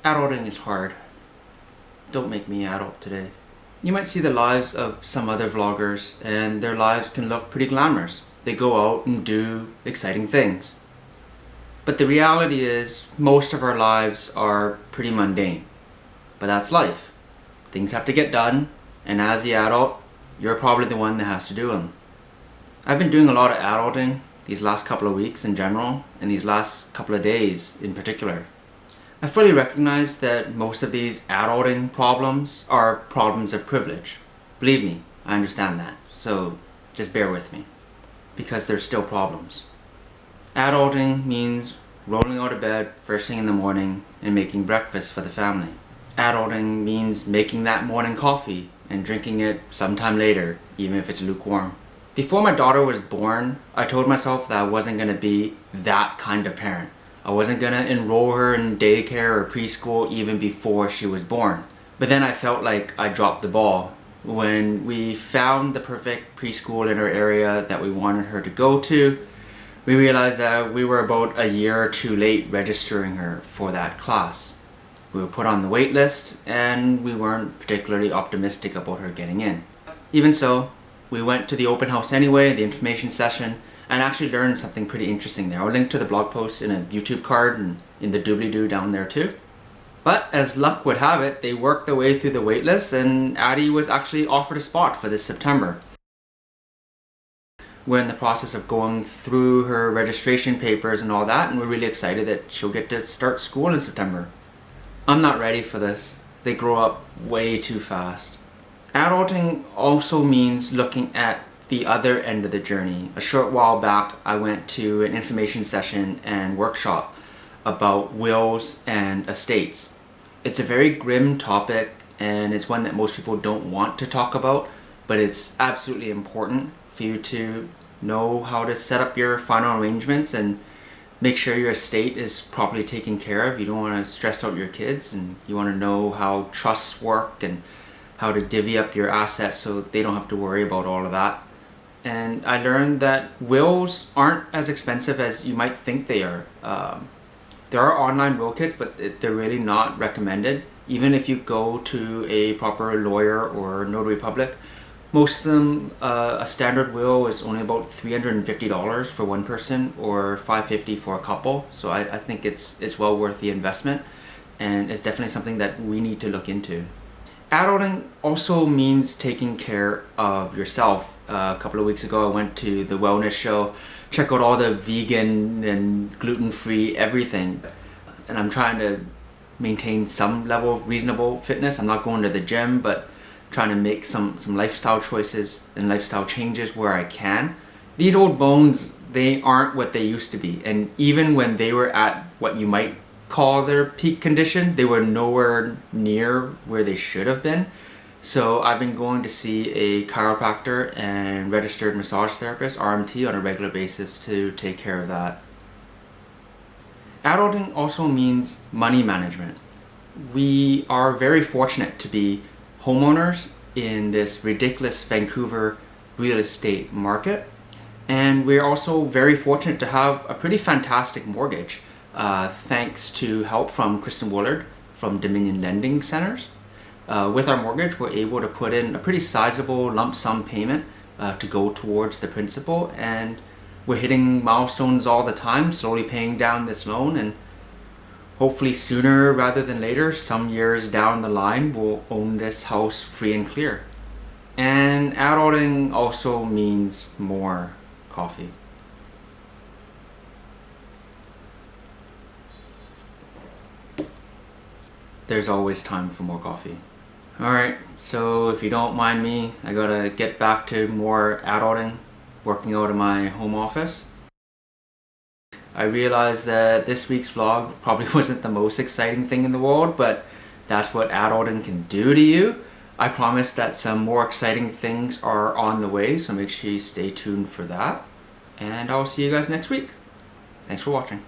Adulting is hard. Don't make me adult today. You might see the lives of some other vloggers and their lives can look pretty glamorous. They go out and do exciting things. But the reality is most of our lives are pretty mundane. But that's life. Things have to get done, and as the adult, you're probably the one that has to do them. I've been doing a lot of adulting these last couple of weeks in general, and these last couple of days in particular. I fully recognize that most of these adulting problems are problems of privilege. Believe me, I understand that, so just bear with me, because they're still problems. Adulting means rolling out of bed first thing in the morning and making breakfast for the family. Adulting means making that morning coffee and drinking it sometime later, even if it's lukewarm. Before my daughter was born, I told myself that I wasn't going to be that kind of parent. I wasn't going to enroll her in daycare or preschool even before she was born. But then I felt like I dropped the ball. When we found the perfect preschool in our area that we wanted her to go to, we realized that we were about a year or two late registering her for that class. We were put on the wait list and we weren't particularly optimistic about her getting in. Even so, we went to the open house anyway, the information session, and actually learned something pretty interesting there. I'll link to the blog post in a YouTube card and in the doobly-doo down there too. But as luck would have it, they worked their way through the wait list and Addie was actually offered a spot for this September. We're in the process of going through her registration papers and all that, and we're really excited that she'll get to start school in September. I'm not ready for this. They grow up way too fast. Adulting also means looking at the other end of the journey. A short while back, I went to an information session and workshop about wills and estates. It's a very grim topic and it's one that most people don't want to talk about, but it's absolutely important for you to know how to set up your final arrangements and make sure your estate is properly taken care of. You don't want to stress out your kids, and you want to know how trusts work and how to divvy up your assets so they don't have to worry about all of that. And I learned that wills aren't as expensive as you might think they are. There are online will kits, but they're really not recommended. Even if you go to a proper lawyer or notary public, most of them, a standard will is only about $350 for one person or $550 for a couple. So I think it's well worth the investment, and it's definitely something that we need to look into. Adulting also means taking care of yourself. A couple of weeks ago I went to the wellness show, check out all the vegan and gluten-free everything. And I'm trying to maintain some level of reasonable fitness. I'm not going to the gym, but trying to make some lifestyle choices and lifestyle changes where I can. These old bones, they aren't what they used to be. And even when they were at what you might call their peak condition, they were nowhere near where they should have been. So I've been going to see a chiropractor and registered massage therapist, RMT, on a regular basis to take care of that. Adulting also means money management. We are very fortunate to be homeowners in this ridiculous Vancouver real estate market, and we're also very fortunate to have a pretty fantastic mortgage thanks to help from Kristen Woolard from Dominion Lending Centers. With our mortgage, we're able to put in a pretty sizable lump sum payment to go towards the principal, and we're hitting milestones all the time, slowly paying down this loan, and hopefully sooner rather than later, some years down the line, we'll own this house free and clear. And adulting also means more coffee. There's always time for more coffee. Alright, so if you don't mind me, I gotta get back to more adulting, working out of my home office. I realized that this week's vlog probably wasn't the most exciting thing in the world, but that's what adulting can do to you. I promise that some more exciting things are on the way, so make sure you stay tuned for that. And I'll see you guys next week. Thanks for watching.